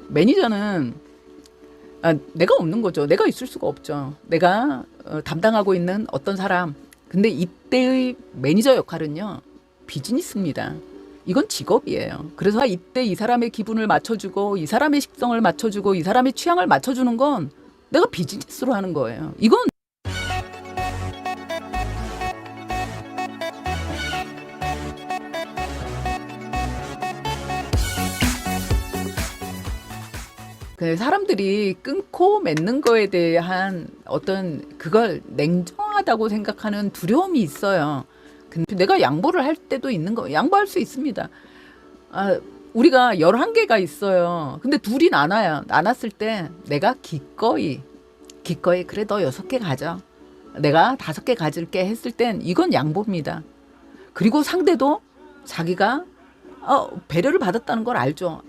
매니저는 내가 없는 거죠. 내가 있을 수가 없죠. 내가 담당하고 있는 어떤 사람. 근데 이때의 매니저 역할은요. 비즈니스입니다. 이건 직업이에요. 그래서 이때 이 사람의 기분을 맞춰주고 이 사람의 식성을 맞춰주고 이 사람의 취향을 맞춰주는 건 내가 비즈니스로 하는 거예요. 이건 사람들이 끊고 맺는 거에 대한 어떤 그걸 냉정하다고 생각하는 두려움이 있어요. 근데 내가 양보를 할 때도 있는 거, 양보할 수 있습니다. 우리가 11개가 있어요. 근데 둘이 나눴을 때 내가 기꺼이 그래 너 6개 가져. 내가 5개 가질게 했을 땐 이건 양보입니다. 그리고 상대도 자기가 배려를 받았다는 걸 알죠.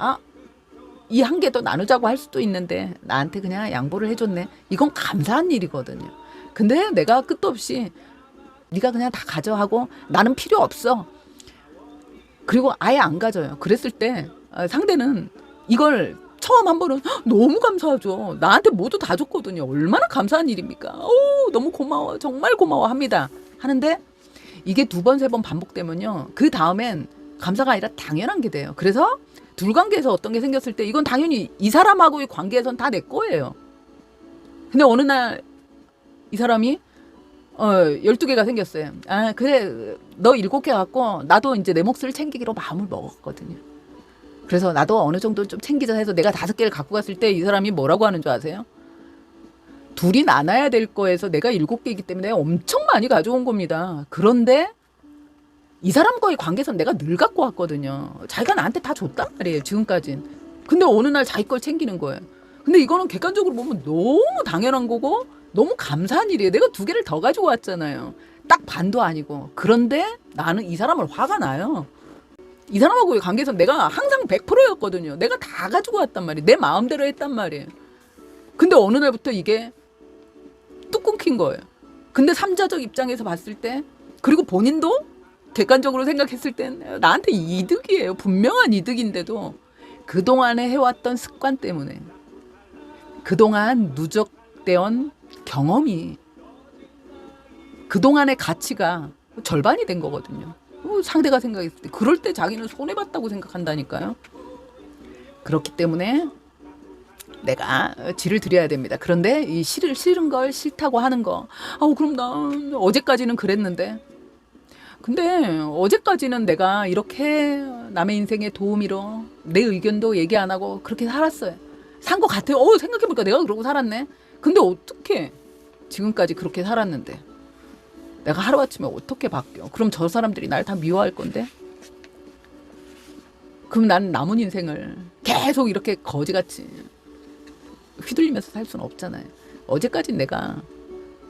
이 한 개 더 나누자고 할 수도 있는데 나한테 그냥 양보를 해줬네. 이건 감사한 일이거든요. 근데 내가 끝도 없이 네가 그냥 다 가져 하고 나는 필요 없어. 그리고 아예 안 가져요. 그랬을 때 상대는 이걸 처음 한 번은 너무 감사하죠. 나한테 모두 다 줬거든요. 얼마나 감사한 일입니까? 너무 고마워. 정말 고마워 합니다. 하는데 이게 2번, 3번 반복되면요. 그 다음엔 감사가 아니라 당연한 게 돼요. 그래서 둘 관계에서 어떤 게 생겼을 때 이건 당연히 이 사람하고의 관계에선 다 내 거예요. 근데 어느 날 이 사람이 12개가 생겼어요. 그래 너 7개 갖고 나도 이제 내 몫을 챙기기로 마음을 먹었거든요. 그래서 나도 어느 정도 좀 챙기자 해서 내가 5개를 갖고 갔을 때 이 사람이 뭐라고 하는 줄 아세요? 둘이 나눠야 될 거에서 내가 7개이기 때문에 엄청 많이 가져온 겁니다. 그런데 이 사람과의 관계에서 내가 늘 갖고 왔거든요. 자기가 나한테 다 줬단 말이에요. 지금까진. 근데 어느 날 자기 걸 챙기는 거예요. 근데 이거는 객관적으로 보면 너무 당연한 거고 너무 감사한 일이에요. 내가 2개를 더 가지고 왔잖아요. 딱 반도 아니고. 그런데 나는 이 사람을 화가 나요. 이 사람하고의 관계에서 내가 항상 100%였거든요. 내가 다 가지고 왔단 말이에요. 내 마음대로 했단 말이에요. 근데 어느 날부터 이게 뚝 끊긴 거예요. 근데 3자적 입장에서 봤을 때 그리고 본인도 객관적으로 생각했을 땐 나한테 이득이에요. 분명한 이득인데도 그동안에 해왔던 습관 때문에 그동안 누적되어 온 경험이 그동안의 가치가 절반이 된 거거든요. 상대가 생각했을 때 그럴 때 자기는 손해봤다고 생각한다니까요. 그렇기 때문에 내가 지를 드려야 됩니다. 그런데 이 싫은 걸 싫다고 하는 거 그럼 나 어제까지는 그랬는데 근데 어제까지는 내가 이렇게 남의 인생에 도우미로 내 의견도 얘기 안 하고 그렇게 살았어요. 산 것 같아요. 생각해보니까 내가 그러고 살았네. 근데 어떻게 지금까지 그렇게 살았는데 내가 하루아침에 어떻게 바뀌어? 그럼 저 사람들이 날 다 미워할 건데? 그럼 난 남은 인생을 계속 이렇게 거지같이 휘둘리면서 살 수는 없잖아요. 어제까지 내가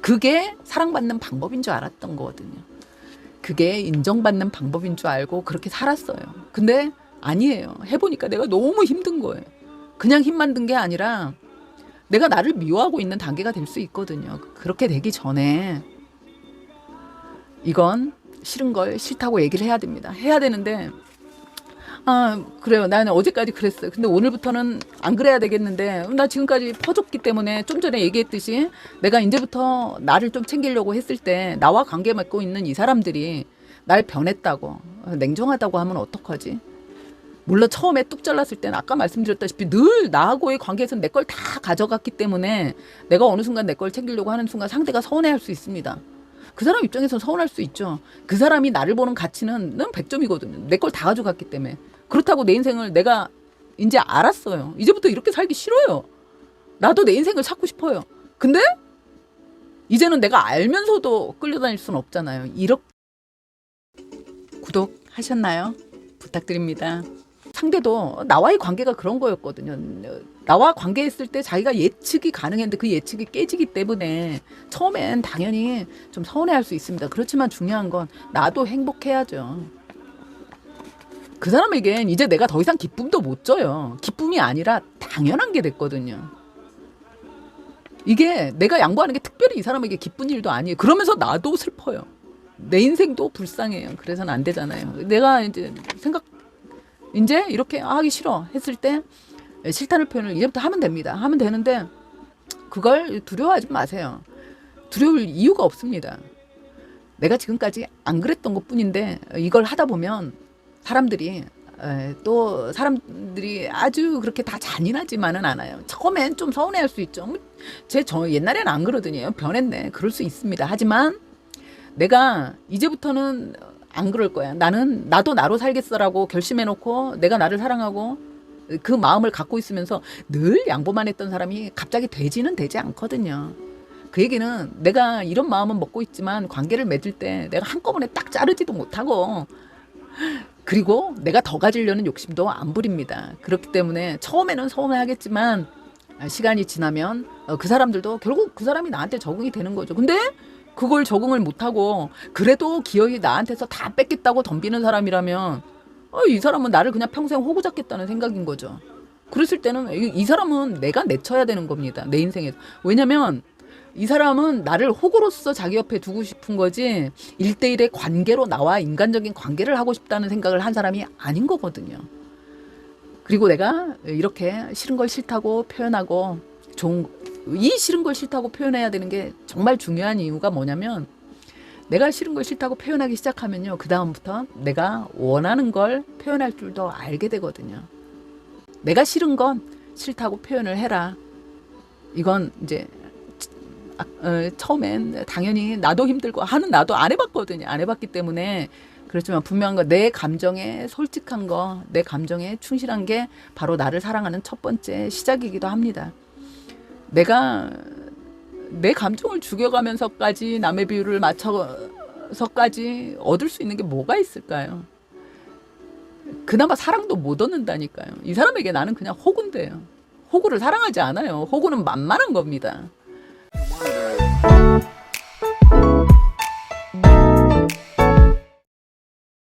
그게 사랑받는 방법인 줄 알았던 거거든요. 그게 인정받는 방법인 줄 알고 그렇게 살았어요. 근데 아니에요. 해보니까 내가 너무 힘든 거예요. 그냥 힘만 든 게 아니라 내가 나를 미워하고 있는 단계가 될 수 있거든요. 그렇게 되기 전에 이건 싫은 걸 싫다고 얘기를 해야 됩니다. 해야 되는데 그래요. 나는 어제까지 그랬어요. 근데 오늘부터는 안 그래야 되겠는데 나 지금까지 퍼줬기 때문에 좀 전에 얘기했듯이 내가 이제부터 나를 좀 챙기려고 했을 때 나와 관계 맺고 있는 이 사람들이 날 변했다고 냉정하다고 하면 어떡하지? 물론 처음에 뚝 잘랐을 때는 아까 말씀드렸다시피 늘 나하고의 관계에서는 내 걸 다 가져갔기 때문에 내가 어느 순간 내 걸 챙기려고 하는 순간 상대가 서운해할 수 있습니다. 그 사람 입장에서 서운할 수 있죠. 그 사람이 나를 보는 가치는 100점이거든요. 내 걸 다 가져갔기 때문에. 그렇다고 내 인생을 내가 이제 알았어요. 이제부터 이렇게 살기 싫어요. 나도 내 인생을 찾고 싶어요. 근데 이제는 내가 알면서도 끌려다닐 수는 없잖아요. 이렇게 구독하셨나요? 부탁드립니다. 상대도 나와의 관계가 그런 거였거든요. 나와 관계했을 때 자기가 예측이 가능했는데 그 예측이 깨지기 때문에 처음엔 당연히 좀 서운해할 수 있습니다. 그렇지만 중요한 건 나도 행복해야죠. 그 사람에겐 이제 내가 더 이상 기쁨도 못 줘요. 기쁨이 아니라 당연한 게 됐거든요. 이게 내가 양보하는 게 특별히 이 사람에게 기쁜 일도 아니에요. 그러면서 나도 슬퍼요. 내 인생도 불쌍해요. 그래서는 안 되잖아요. 내가 이제 이제 이렇게 하기 싫어 했을 때 싫다는 표현을 이제부터 하면 됩니다. 하면 되는데 그걸 두려워하지 마세요. 두려울 이유가 없습니다. 내가 지금까지 안 그랬던 것뿐인데 이걸 하다 보면 사람들이 또 사람들이 아주 그렇게 다 잔인하지만은 않아요. 처음엔 좀 서운해할 수 있죠. 저 옛날에는 안 그러더니 변했네. 그럴 수 있습니다. 하지만 내가 이제부터는 안 그럴 거야. 나도 나로 살겠어라고 결심해놓고 내가 나를 사랑하고 그 마음을 갖고 있으면서 늘 양보만 했던 사람이 갑자기 되지는 되지 않거든요. 그 얘기는 내가 이런 마음은 먹고 있지만 관계를 맺을 때 내가 한꺼번에 딱 자르지도 못하고 그리고 내가 더 가지려는 욕심도 안 부립니다. 그렇기 때문에 처음에는 서운해하겠지만 시간이 지나면 그 사람들도 결국 그 사람이 나한테 적응이 되는 거죠. 근데 그걸 적응을 못하고 그래도 기어이 나한테서 다 뺏겠다고 덤비는 사람이라면 이 사람은 나를 그냥 평생 호구 잡겠다는 생각인 거죠. 그랬을 때는 이 사람은 내가 내쳐야 되는 겁니다. 내 인생에서. 왜냐면 이 사람은 나를 호구로서 자기 옆에 두고 싶은 거지 1대1의 관계로 나와 인간적인 관계를 하고 싶다는 생각을 한 사람이 아닌 거거든요. 그리고 내가 이렇게 싫은 걸 싫다고 표현하고 이 싫은 걸 싫다고 표현해야 되는 게 정말 중요한 이유가 뭐냐면 내가 싫은 걸 싫다고 표현하기 시작하면요. 그 다음부터 내가 원하는 걸 표현할 줄도 알게 되거든요. 내가 싫은 건 싫다고 표현을 해라. 이건 이제 처음엔 당연히 나도 힘들고 하는 나도 안 해봤거든요. 안 해봤기 때문에 그렇지만 분명한 거 내 감정에 솔직한 거, 내 감정에 충실한 게 바로 나를 사랑하는 첫 번째 시작이기도 합니다. 내가 내 감정을 죽여가면서까지 남의 비율을 맞춰서까지 얻을 수 있는 게 뭐가 있을까요? 그나마 사랑도 못 얻는다니까요. 이 사람에게 나는 그냥 호구인데요. 호구를 사랑하지 않아요. 호구는 만만한 겁니다.